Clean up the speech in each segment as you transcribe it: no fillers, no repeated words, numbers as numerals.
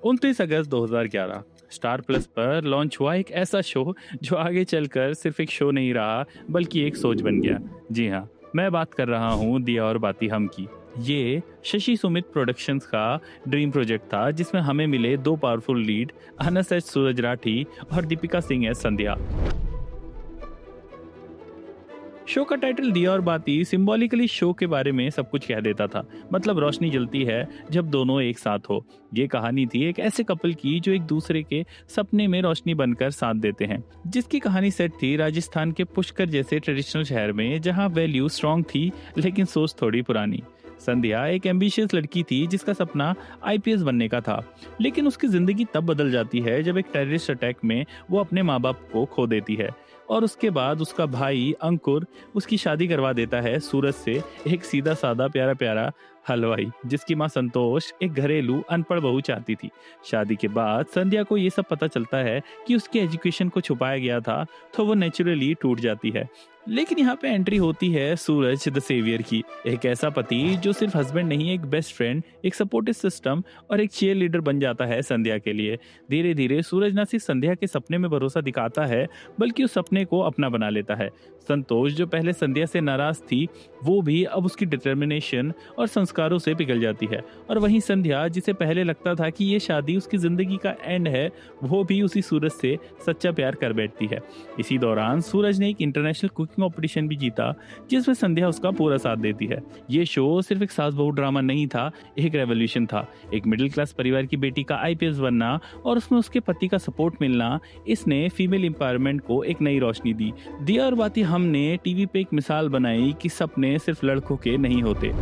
29 अगस्त 2011 star plus पर launch हुआ एक ऐसा शो जो आगे चलकर सिर्फ एक शो नहीं रहा बल्कि एक सोच बन गया। जी हाँ, मैं बात कर रहा हूँ दिया और बाती हम की। ये शशि सुमित प्रोडक्शंस का ड्रीम प्रोजेक्ट था जिसमें हमें मिले दो पावरफुल लीड, अनस एच सूरज राठी और दीपिका सिंह एस संध्या। शो का टाइटल दिया और बाती सिंबॉलिकली शो के बारे में सब कुछ कह देता था। मतलब रोशनी जलती है जब दोनों एक साथ हो। ये कहानी थी एक ऐसे कपल की जो एक दूसरे के सपने में रोशनी बनकर साथ देते हैं, जिसकी कहानी सेट थी राजस्थान के पुष्कर जैसे ट्रेडिशनल शहर में जहाँ वैल्यू स्ट्रांग थी लेकिन सोच थोड़ी पुरानी। संध्या एक एम्बिशियस लड़की थी जिसका सपना आईपीएस बनने का था, लेकिन उसकी जिंदगी तब बदल जाती है जब एक टेररिस्ट अटैक में वो अपने माँ बाप को खो देती है। और उसके बाद उसका भाई अंकुर उसकी शादी करवा देता है सूरज से, एक सीधा साधा प्यारा प्यारा हलवाई जिसकी माँ संतोष एक घरेलू अनपढ़ बहू चाहती थी। शादी के बाद संध्या को ये सब पता चलता है कि उसके एजुकेशन को छुपाया गया था, तो वो नेचुरली टूट जाती है। लेकिन यहाँ पे एंट्री होती है सूरज द सेवियर की, एक ऐसा पति जो सिर्फ हस्बैंड नहीं, एक बेस्ट फ्रेंड, एक सपोर्टिव सिस्टम और एक चीयर लीडर बन जाता है संध्या के लिए। धीरे धीरे सूरज न सिर्फ संध्या के सपने में भरोसा दिखाता है बल्कि उस सपने को अपना बना लेता है। संतोष जो पहले संध्या से नाराज थी, वो भी अब उसकी डिटर्मिनेशन और संस्कारों से पिघल जाती है। और वहीं संध्या जिसे पहले लगता था कि ये शादी उसकी जिंदगी का एंड है, वो भी उसी सूरज से सच्चा प्यार कर बैठती है। इसी दौरान सूरज ने एक इंटरनेशनल कुकिंग कंपटीशन भी जीता जिसमें संध्या उसका पूरा साथ देती है। ये शो सिर्फ एक सास बहू ड्रामा नहीं था, एक रेवोल्यूशन था। एक मिडिल क्लास परिवार की बेटी का आईपीएस बनना और उसमें उसके पति का सपोर्ट मिलना, इसने फीमेल एम्पावरमेंट को एक नई रोशनी दी। दिया और बाती हमने टीवी पे एक मिसाल बनाई कि सपने सिर्फ लड़कों के नहीं होते।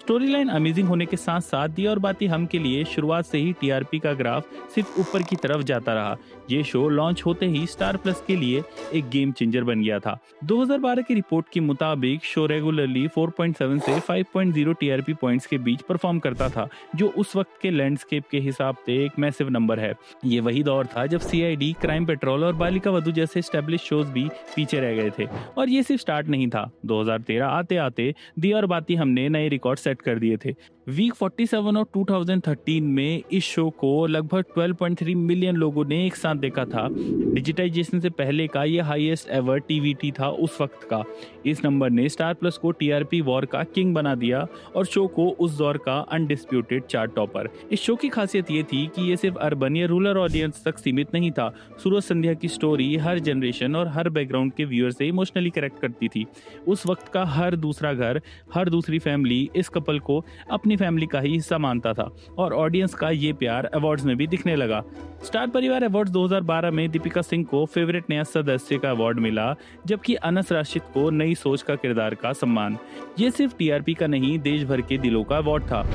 स्टोरी लाइन अमेजिंग होने के साथ साथ दिया और बाती हम के लिए शुरुआत से ही टीआरपी का ग्राफ सिर्फ ऊपर की तरफ जाता रहा। ये शो लॉन्च होते ही स्टार प्लस के लिए एक गेम चेंजर बन गया था। 2012 की रिपोर्ट के मुताबिक शो रेगुलरली 4.7 से 5.0 टीआरपी पॉइंट्स के बीच परफॉर्म करता था, जो उस वक्त के लैंडस्केप के हिसाब से एक मैसिव नंबर है। ये वही दौर था जब सीआईडी, क्राइम पेट्रोल और बालिका वधू जैसे एस्टेब्लिश शोज भी पीछे रह गए थे। और ये सिर्फ स्टार्ट नहीं था, 2013 आते आते दिया और बाती हमने नए रिकॉर्ड सेट कर दिए थे। वीक 47 और 2013 में इस शो को लगभग 12.3 मिलियन लोगों ने एक साथ देखा था। डिजिटाइजेशन से पहले का ये हाईएस्ट एवर टीवीटी था उस वक्त का। इस नंबर ने स्टार प्लस को टीआरपी वॉर का किंग बना दिया और शो को उस दौर का अनडिस्प्यूटेड चार्ट टॉपर। इस शो की खासियत ये थी कि ये सिर्फ अर्बन या रूरल ऑडियंस तक सीमित नहीं था। सूरज संध्या की स्टोरी हर जनरेशन और हर बैकग्राउंड के व्यूअर से इमोशनली कनेक्ट करती थी। उस वक्त का हर दूसरा घर, हर दूसरी फैमिली इस कपल को अपनी फैमिली का ही हिस्सा मानता था और ऑडियंस का ये प्यार अवार्ड्स में भी दिखने लगा। स्टार परिवार अवार्ड्स 2012 में दीपिका सिंह को फेवरेट नया सदस्य का अवार्ड मिला, जबकि अनस राशिद को नई सोच का किरदार का सम्मान। ये सिर्फ टीआरपी का नहीं, देश भर के दिलों का अवार्ड था।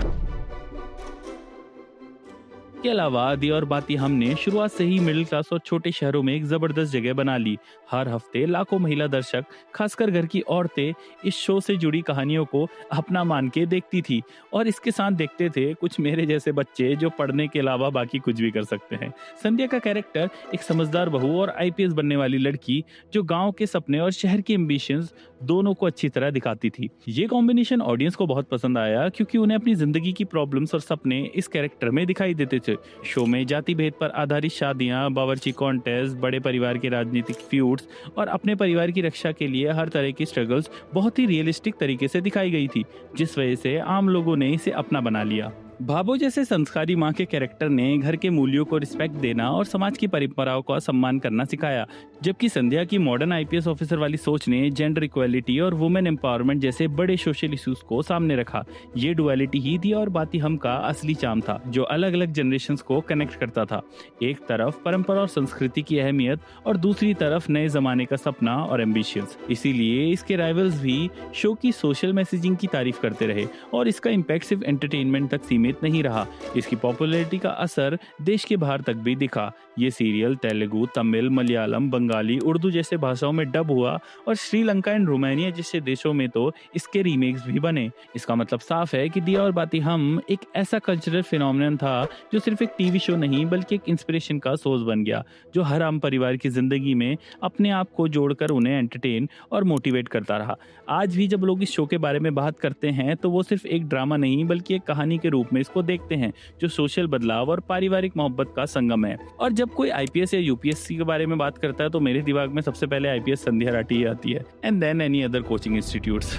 के अलावा दिया और बाती हमने शुरुआत से ही मिडिल क्लास और छोटे शहरों में एक जबरदस्त जगह बना ली। हर हफ्ते लाखों महिला दर्शक, खासकर घर की औरतें, इस शो से जुड़ी कहानियों को अपना मान के देखती थी और इसके साथ देखते थे कुछ मेरे जैसे बच्चे जो पढ़ने के अलावा बाकी कुछ भी कर सकते हैं। संध्या का कैरेक्टर एक समझदार बहू और आईपीएस बनने वाली लड़की जो गांव के सपने और शहर की एम्बिशंस दोनों को अच्छी तरह दिखाती थी। ये कॉम्बिनेशन ऑडियंस को बहुत पसंद आया क्योंकि उन्हें अपनी जिंदगी की प्रॉब्लम्स और सपने इस कैरेक्टर में दिखाई देते थे। शो में जाति भेद पर आधारित शादियां, बावर्ची कॉन्टेस्ट, बड़े परिवार के राजनीतिक फ्यूड्स और अपने परिवार की रक्षा के लिए हर तरह की स्ट्रगल्स बहुत ही रियलिस्टिक तरीके से दिखाई गई थी, जिस वजह से आम लोगों ने इसे अपना बना लिया। भाबो जैसे संस्कारी माँ के कैरेक्टर ने घर के मूल्यों को रिस्पेक्ट देना और समाज की परंपराओं का सम्मान करना सिखाया, जबकि संध्या की मॉडर्न आईपीएस ऑफिसर वाली सोच ने जेंडर इक्वालिटी और वुमेन एम्पावरमेंट जैसे बड़े सोशल इश्यूज को सामने रखा। ये डुअलिटी ही दिया और बाती हम का असली चार्म था, जो अलग अलग जनरेशंस को कनेक्ट करता था। एक तरफ परंपरा और संस्कृति की अहमियत और दूसरी तरफ नए जमाने का सपना और एम्बिशंस। इसीलिए इसके राइवल्स भी शो की सोशल मैसेजिंग की तारीफ करते रहे और इसका इम्पैक्ट सिर्फ एंटरटेनमेंट तक सीमित नहीं रहा। इसकी पॉपुलैरिटी का असर देश के बाहर तक भी दिखा। ये सीरियल तेलुगु, तमिल, मलयालम, बंगाली, उर्दू जैसे भाषाओं में डब हुआ और श्रीलंका एंड रोमानिया जैसे देशों में तो इसके रीमेक्स भी बने। इसका मतलब साफ है कि दिया और बाती हम एक ऐसा कल्चरल फिनोमिनन था जो सिर्फ एक टीवी शो नहीं बल्कि एक इंस्पिरेशन का सोर्स बन गया, जो हर आम परिवार की जिंदगी में अपने आप को जोड़कर उन्हें एंटरटेन और मोटिवेट करता रहा। आज भी जब लोग इस शो के बारे में बात करते हैं तो वो सिर्फ एक ड्रामा नहीं बल्कि एक कहानी के रूप में में इसको देखते हैं, जो सोशल बदलाव और पारिवारिक मोहब्बत का संगम है। और जब कोई आईपीएस या यूपीएससी के बारे में बात करता है तो मेरे दिमाग में सबसे पहले आईपीएस संध्या राठी ही आती है, and then any other coaching institutes.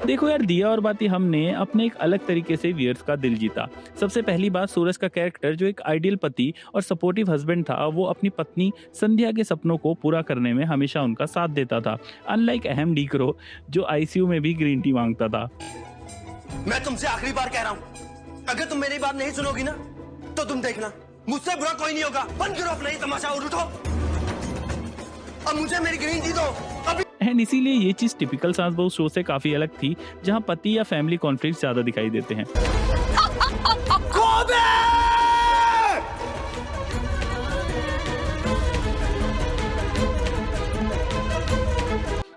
देखो यार, दिया और बाती हमने अपने एक अलग तरीके से व्यूअर्स का दिल जीता। सबसे पहली बात, सूरज का कैरेक्टर जो एक आइडियल पति और सपोर्टिव हस्बैंड था, वो अपनी पत्नी संध्या के सपनों को पूरा करने में हमेशा उनका साथ देता था, अनलाइक अहम डीकरो जो आईसीयू में भी ग्रीन टी मांगता था। मैं तुमसे आखिरी बार कह रहा हूँ, अगर तुम मेरी बात नहीं सुनोगी ना तो तुम देखना, मुझसे बुरा कोई नहीं होगा। बंद करो अपना ही तमाशा और उठो, अब मुझे मेरी ग्रीन टी दो अभी। एंड इसीलिए ये चीज टिपिकल सास बहू शो से काफी अलग थी, जहां पति या फैमिली कॉन्फ्लिक्ट ज्यादा दिखाई देते हैं।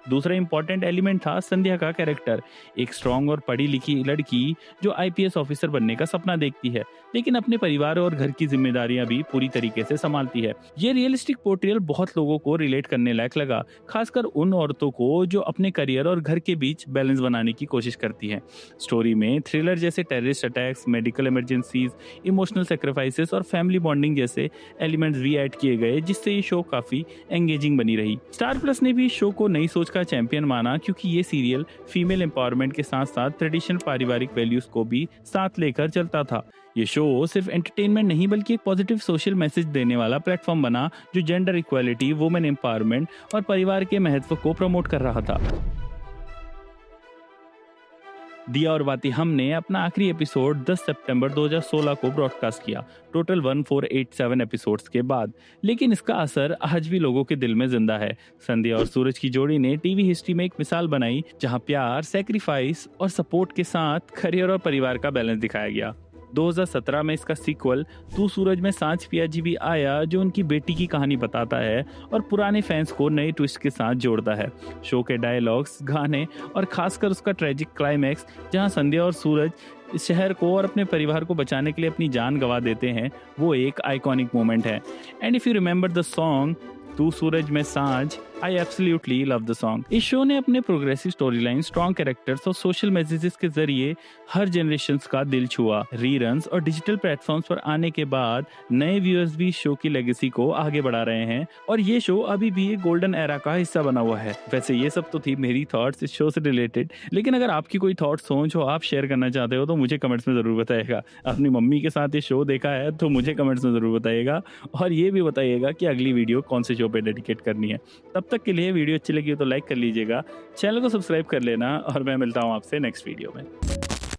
दूसरा इंपॉर्टेंट एलिमेंट था संध्या का कैरेक्टर, एक स्ट्रॉन्ग और पढ़ी लिखी लड़की जो आईपीएस ऑफिसर बनने का सपना देखती है, लेकिन अपने परिवार और घर की जिम्मेदारियां भी पूरी तरीके से संभालती है। ये रियलिस्टिक पोर्ट्रेयल बहुत लोगों को रिलेट करने लायक लगा, खासकर उन औरतों को जो अपने करियर और घर के बीच बैलेंस बनाने की कोशिश करती हैं। स्टोरी में थ्रिलर जैसे terrorist attacks, medical emergencies, emotional sacrifices और फैमिली बॉन्डिंग जैसे एलिमेंट्स भी ऐड किए गए, जिससे ये शो काफी एंगेजिंग बनी रही। स्टार प्लस ने भी शो को नई सोच का चैंपियन माना, क्योंकि ये सीरियल फीमेल एम्पावरमेंट के साथ साथ ट्रेडिशनल पारिवारिक वैल्यूज को भी साथ लेकर चलता था। ये शो सिर्फ एंटरटेनमेंट नहीं बल्कि एक पॉजिटिव सोशल मैसेज देने वाला प्लेटफॉर्म बना, जो जेंडर इक्वालिटी, वुमेन एम्पावरमेंट और परिवार के महत्व को प्रमोट कर रहा था। दिया और बाती हमने अपना आखिरी एपिसोड 10 सितंबर 2016 को ब्रॉडकास्ट किया, टोटल 1487 एपिसोड्स के बाद, लेकिन इसका असर आज भी लोगों के दिल में जिंदा है। संध्या और सूरज की जोड़ी ने टीवी हिस्ट्री में एक मिसाल बनाई, जहां प्यार, सैक्रिफाइस और सपोर्ट के साथ करियर और परिवार का बैलेंस दिखाया गया। 2017 में इसका सीक्वल तू सूरज में सांझ पिया जी भी आया, जो उनकी बेटी की कहानी बताता है और पुराने फैंस को नए ट्विस्ट के साथ जोड़ता है। शो के डायलॉग्स, गाने और खासकर उसका ट्रेजिक क्लाइमैक्स, जहां संध्या और सूरज इस शहर को और अपने परिवार को बचाने के लिए अपनी जान गंवा देते हैं, वो एक आइकॉनिक मोमेंट है। And if you remember the song तू सूरज में सांझ, I absolutely love the song. इस शो ने अपने progressive story line, strong characters और सोशल मैसेजेस के जरिए हर जनरेशन का दिल छुआ। रीरन्स और डिजिटल प्लेटफॉर्म्स पर आने के बाद नए व्यूअर्स भी शो की लेगेसी को आगे बढ़ा रहे हैं, और ये शो अभी भी एक गोल्डन एरा का हिस्सा बना हुआ है। वैसे ये सब तो थी मेरी थॉट्स इस शो से रिलेटेड, लेकिन अगर आपकी कोई थॉट्स हो जो आप शेयर करना चाहते हो तो मुझे कमेंट्स में जरूर बताइएगा। अपनी मम्मी के साथ ये शो देखा है तो मुझे कमेंट्स में जरूर बताइएगा, और ये भी बताइएगा कि अगली वीडियो कौन से शो पे डेडिकेट करनी है। तब तक के लिए वीडियो अच्छी लगी हो तो लाइक कर लीजिएगा, चैनल को सब्सक्राइब कर लेना, और मैं मिलता हूँ आपसे नेक्स्ट वीडियो में।